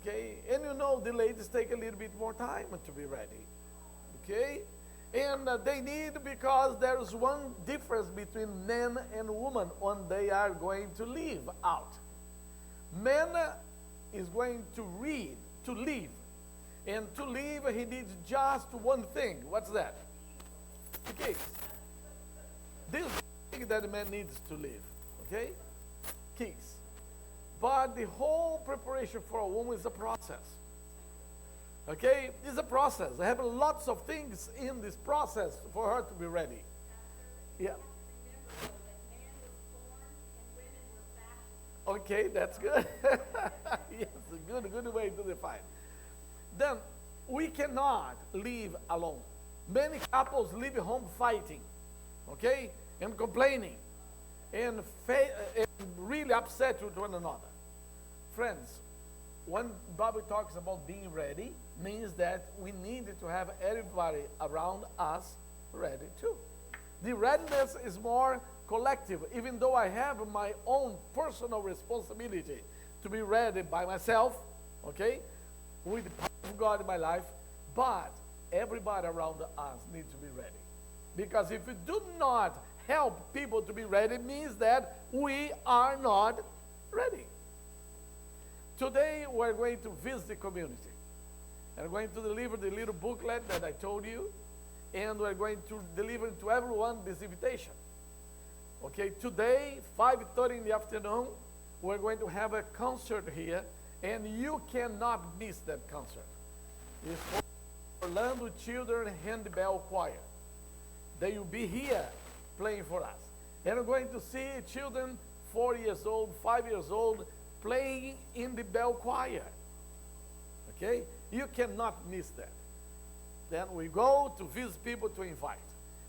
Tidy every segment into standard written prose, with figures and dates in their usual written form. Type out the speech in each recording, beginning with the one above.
Okay? And you know, the ladies take a little bit more time to be ready. Okay? And they need, because there's one difference between men and women when they are going to live out. Man is going to read, to live. And to live, he needs just one thing. What's that? The keys. This is the thing that a man needs to live. Okay? Keys. But the whole preparation for a woman is a process. Okay? It's a process. I have lots of things in this process for her to be ready. Yeah. Okay, that's good. Yes, a good way to define. Then, we cannot live alone. Many couples leave home fighting, okay, and complaining, and really upset with one another. Friends, when Bible talks about being ready, means that we need to have everybody around us ready too. The readiness is more collective, even though I have my own personal responsibility to be ready by myself, okay, with the power of God in my life, but everybody around us needs to be ready. Because if we do not help people to be ready, it means that we are not ready. Today, we're going to visit the community. We're going to deliver the little booklet that I told you, and we're going to deliver to everyone this invitation. Okay, today, 5:30 in the afternoon, we're going to have a concert here, and you cannot miss that concert. It's for Orlando Children Handbell Choir. They will be here playing for us. And we're going to see children 4 years old, 5 years old, playing in the bell choir. Okay? You cannot miss that. Then we go to visit people to invite.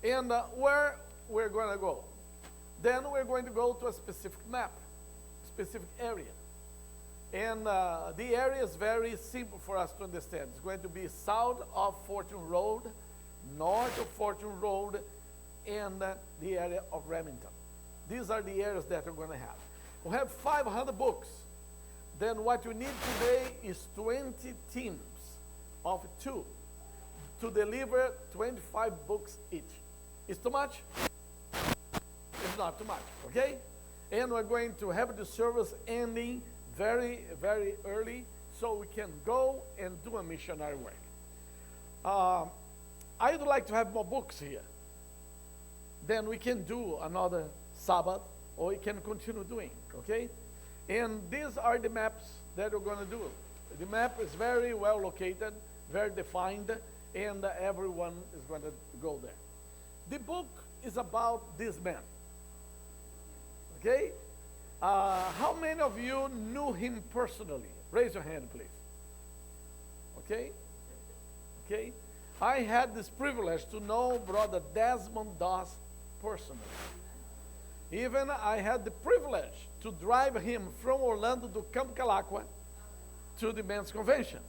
And where we're going to go? Then we're going to go to a specific map, specific area. And the area is very simple for us to understand. It's going to be south of Fortune Road, north of Fortune Road, and the area of Remington. These are the areas that we're going to have. We have 500 books. Then what we need today is 20 teams of 2 to deliver 25 books each. Is too much? It's not too much, okay? And we're going to have the service ending very, very early so we can go and do a missionary work. I'd like to have more books here. Then we can do another Sabbath, or we can continue doing, okay? And these are the maps that we're going to do. The map is very well located, very defined, and everyone is going to go there. The book is about this man, okay? How many of you knew him personally? Raise your hand, please. Okay? Okay? I had this privilege to know Brother Desmond Doss personally. Even I had the privilege to drive him from Orlando to Camp Calacqua to the men's convention.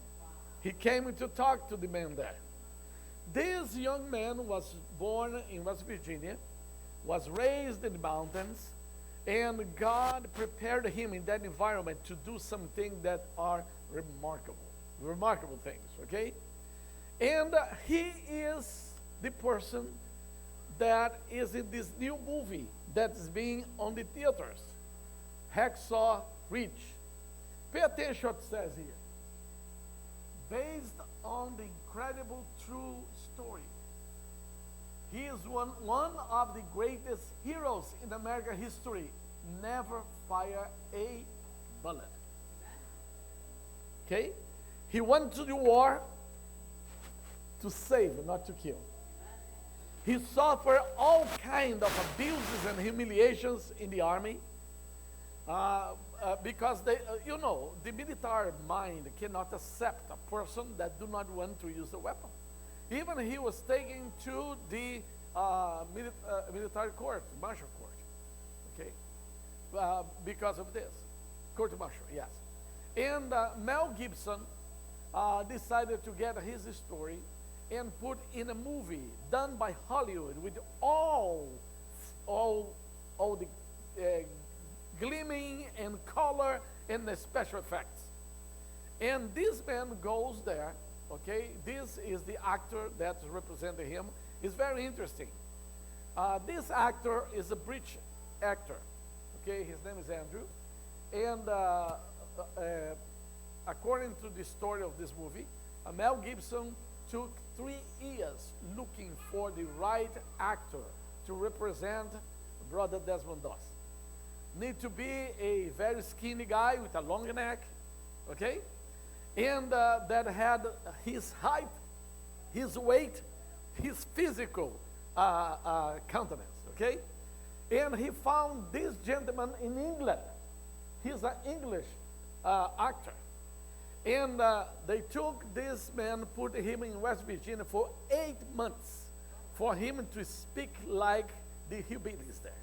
He came to talk to the men there. This young man was born in West Virginia, was raised in the mountains, and God prepared him in that environment to do some things that are remarkable things, okay? And he is the person that is in this new movie that is being on the theaters, Hacksaw Ridge. Pay attention what it says here. Based on the incredible true story. He is one of the greatest heroes in American history. Never fire a bullet. Okay? He went to the war to save, not to kill. He suffered all kinds of abuses and humiliations in the army because they, the military mind cannot accept a person that do not want to use a weapon. Even he was taken to the military court, martial court, okay, because of this. Court martial, yes. And Mel Gibson decided to get his story and put in a movie done by Hollywood with all the gleaming and color and the special effects. And this man goes there, okay? This is the actor that represented him. It's very interesting. This actor is a British actor, okay? His name is Andrew. And according to the story of this movie, Mel Gibson took 3 years looking for the right actor to represent Brother Desmond Doss. Need to be a very skinny guy with a long neck, okay? And that had his height, his weight, his physical countenance, okay? And he found this gentleman in England. He's an English actor. And they took this man, put him in West Virginia for 8 months for him to speak like the hillbillies there,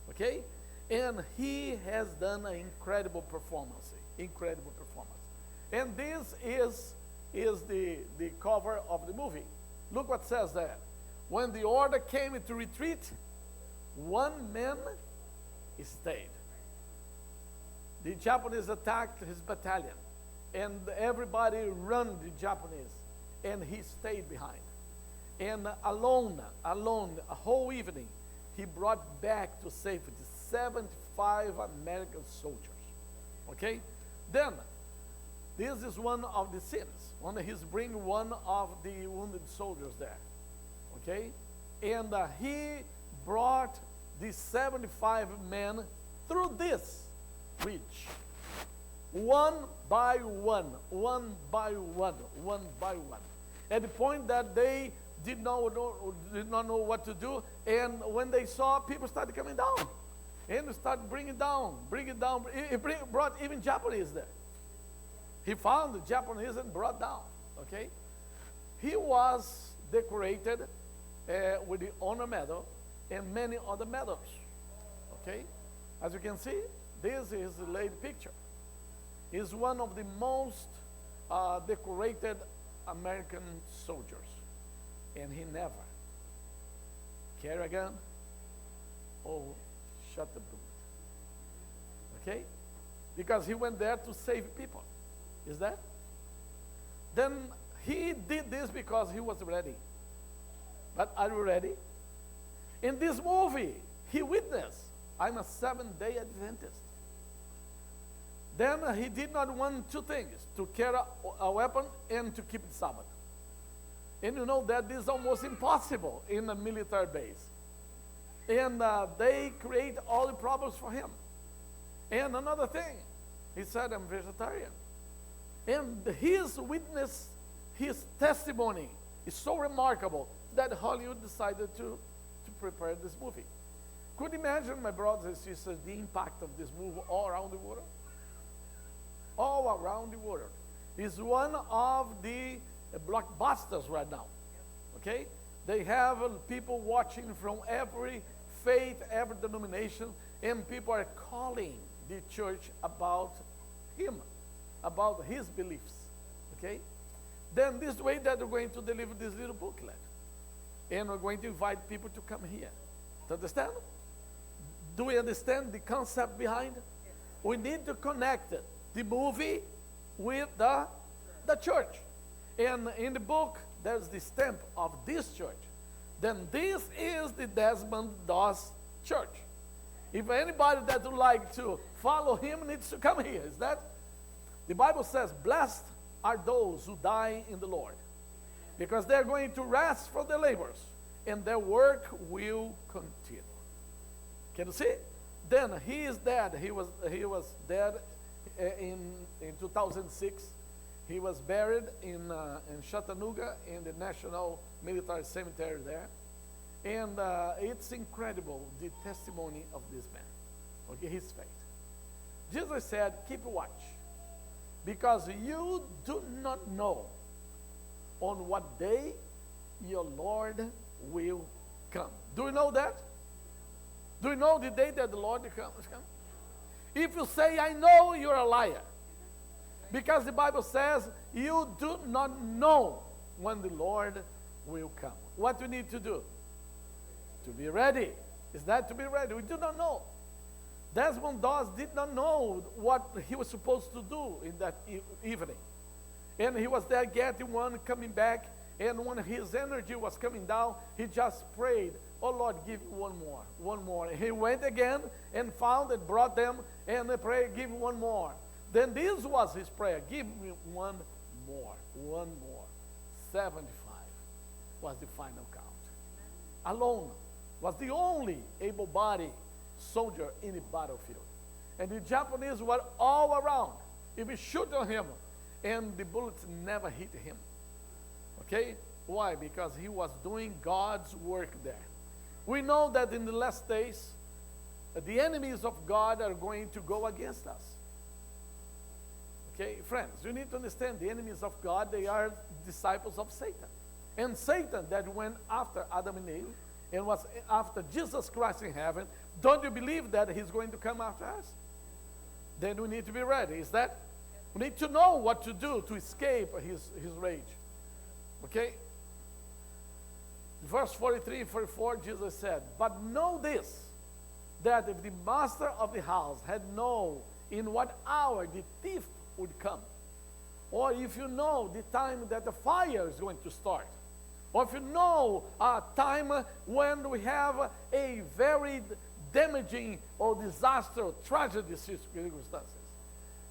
okay? And he has done an incredible performance, incredible performance. And this is the cover of the movie. Look what says there. When the order came to retreat, 1 man stayed. The Japanese attacked his battalion, and everybody ran the Japanese, and he stayed behind. And alone, a whole evening, he brought back to safety 75 American soldiers. Okay? Then, this is one of the scenes. When he's bringing one of the wounded soldiers there. Okay? And he brought the 75 men through this bridge. One by one, one by one, one by one. At the point that they did not know what to do, and when they saw, people started coming down. And started bringing down. He brought even Japanese there. He found the Japanese and brought down, okay? He was decorated with the honor medal and many other medals, okay? As you can see, this is the late picture. He's one of the most decorated American soldiers, and he never carry a gun or shot the bullet, okay? Because he went there to save people. Is that? Then he did this because he was ready. But are you ready? In this movie, he witnessed, I'm a 7-day Adventist. Then he did not want 2 things, to carry a weapon and to keep the Sabbath. And you know that this is almost impossible in a military base. And they create all the problems for him. And another thing, he said, I'm vegetarian. And his witness, his testimony is so remarkable that Hollywood decided to prepare this movie. Could you imagine, my brothers and sisters, the impact of this movie all around the world? All around the world. It's one of the blockbusters right now. Okay? They have people watching from every faith, every denomination, and people are calling the church about him, about his beliefs. Okay? Then this way that we're going to deliver this little booklet. And we're going to invite people to come here. To understand? Do we understand the concept behind? We need to connect the movie with the church. And in the book, there's the stamp of this church. Then this is the Desmond Doss Church. If anybody that would like to follow him needs to come here, is that? The Bible says, blessed are those who die in the Lord, because they're going to rest from their labors, and their work will continue. Can you see? Then he is dead. He was dead in 2006. He was buried in Chattanooga in the National Military Cemetery there. And it's incredible, the testimony of this man, okay, his faith. Jesus said, keep watch, because you do not know on what day your Lord will come. Do you know that? Do you know the day that the Lord comes? If you say, I know, you're a liar. Because the Bible says, you do not know when the Lord will come. What do you need to do? To be ready. Is that to be ready? We do not know. Desmond Doss did not know what he was supposed to do in that evening. And he was there getting one, coming back, and when his energy was coming down, he just prayed, oh Lord, give me one more. And he went again and found and brought them, and they prayed, give me one more. Then this was his prayer, give me one more. 75 was the final count. Alone was the only able-bodied soldier in the battlefield. And the Japanese were all around. If we shoot on him, and the bullets never hit him. Okay? Why? Because he was doing God's work there. We know that in the last days, the enemies of God are going to go against us. Okay, friends, you need to understand the enemies of God, they are disciples of Satan. And Satan that went after Adam and Eve and was after Jesus Christ in heaven, don't you believe that he's going to come after us? Then we need to be ready. Is that? We need to know what to do to escape his rage. Okay? Verse 43 and 44, Jesus said, but know this, that if the master of the house had known in what hour the thief would come, or if you know the time that the fire is going to start, or if you know a time when we have a very damaging or disaster or tragedy circumstances,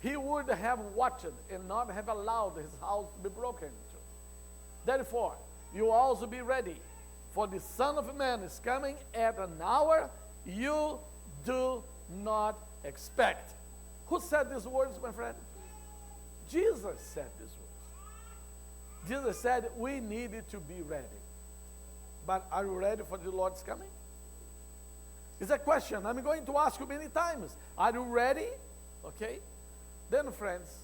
he would have watched and not have allowed his house to be broken into. Therefore, you also be ready, for the Son of Man is coming at an hour you do not expect. Who said these words, my friend? Jesus said these words. Jesus said we needed to be ready. But are you ready for the Lord's coming? It's a question I'm going to ask you many times. Are you ready? Okay. Then, friends,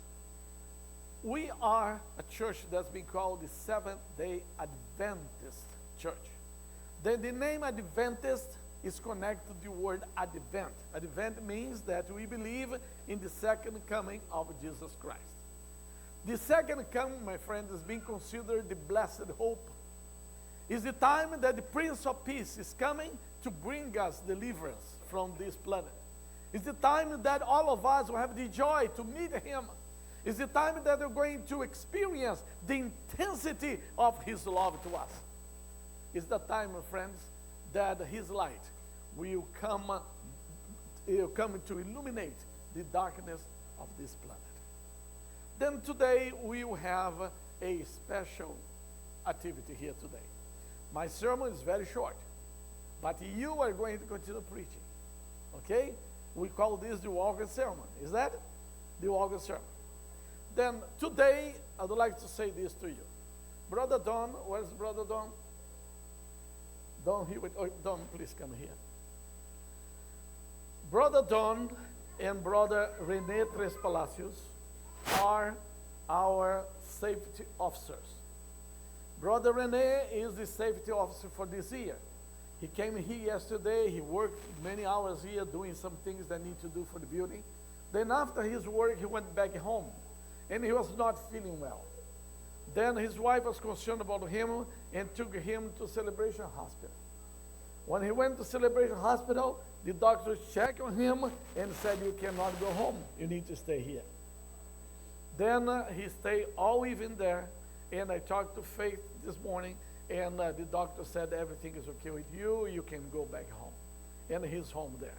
we are a church that's been called the Seventh-day Adventist Church. Then the name Adventist is connected to the word Advent. Advent means that we believe in the second coming of Jesus Christ. The second coming, my friend, is being considered the blessed hope. It's the time that the Prince of Peace is coming to bring us deliverance from this planet. It's the time that all of us will have the joy to meet him. It's the time that we're going to experience the intensity of his love to us. It's the time, my friends, that his light will come to illuminate the darkness of this planet. Then today we will have a special activity here today. My sermon is very short, but you are going to continue preaching. Okay? We call this the Walker Sermon. Is that? The Walker Sermon. Then today I would like to say this to you. Brother Don, where's Brother Don? Don, Don, please come here. Brother Don and Brother Rene Tres Palacios are our safety officers. Brother Rene is the safety officer for this year. He came here yesterday. He worked many hours here doing some things that need to do for the building. Then after his work, he went back home, and he was not feeling well. Then his wife was concerned about him and took him to Celebration Hospital. When he went to Celebration Hospital, the doctors checked on him and said, you cannot go home. You need to stay here. Then he stayed all evening there, and I talked to Faith this morning, and the doctor said everything is okay with you. You can go back home. And he's home there.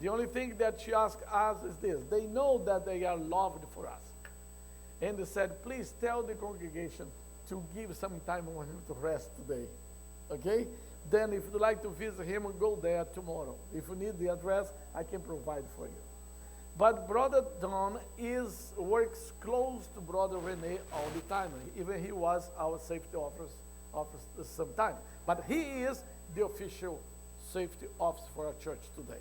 The only thing that she asked us is this. They know that they are loved for us. And they said, please tell the congregation to give some time for him to rest today. Okay? Then if you'd like to visit him, go there tomorrow. If you need the address, I can provide for you. But Brother Don works close to Brother Rene all the time. Even he was our safety officer sometime. But he is the official safety officer for our church today.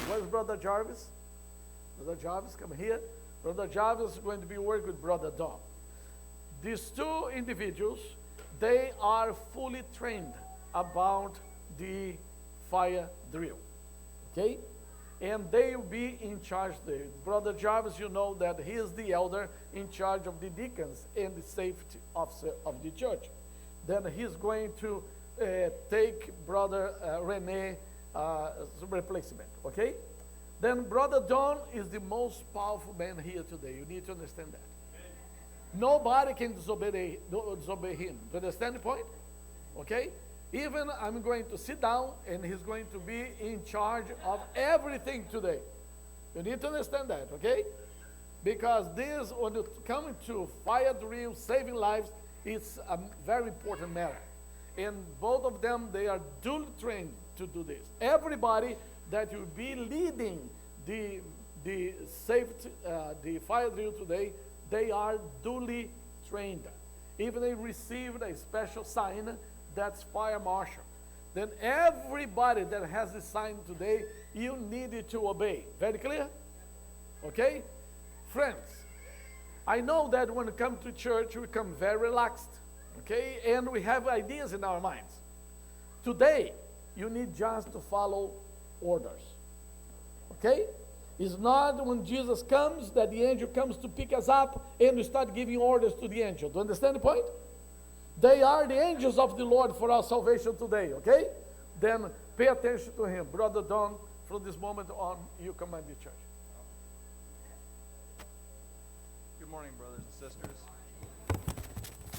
Where's Brother Jarvis? Brother Jarvis, come here. Brother Jarvis is going to be working with Brother Don. These two individuals, they are fully trained about the fire drill. Okay? And they will be in charge there. Brother Jarvis, you know that he is the elder in charge of the deacons and the safety officer of the church. Then he's going to take Brother Rene replacement, okay? then Brother John is the most powerful man here today. You need to understand that. Nobody can disobey him. Do you understand the point? Okay? Even I'm going to sit down and he's going to be in charge of everything today. You need to understand that, okay? Because this, when you come to fire drill, saving lives, it's a very important matter. And both of them, they are duly trained to do this. Everybody that will be leading the safety, the fire drill today, they are duly trained. Even they received a special sign that's fire marshal. Then everybody that has this sign today, you need to obey. Very clear? Okay? Friends, I know that when we come to church, we come very relaxed. Okay? And we have ideas in our minds. Today, you need just to follow orders. Okay? It's not when Jesus comes that the angel comes to pick us up and we start giving orders to the angel. Do you understand the point? They are the angels of the Lord for our salvation today, okay? Then pay attention to him. Brother Don, from this moment on, you command the church. Good morning, brothers and sisters.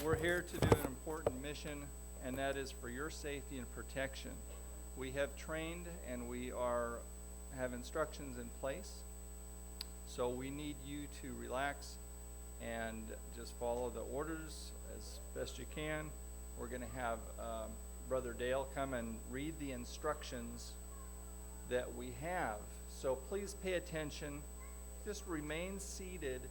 We're here to do an important mission, and that is for your safety and protection. We have trained and we have instructions in place, so we need you to relax and just follow the orders as best you can. We're going to have Brother Dale come and read the instructions that we have. So please pay attention. Just remain seated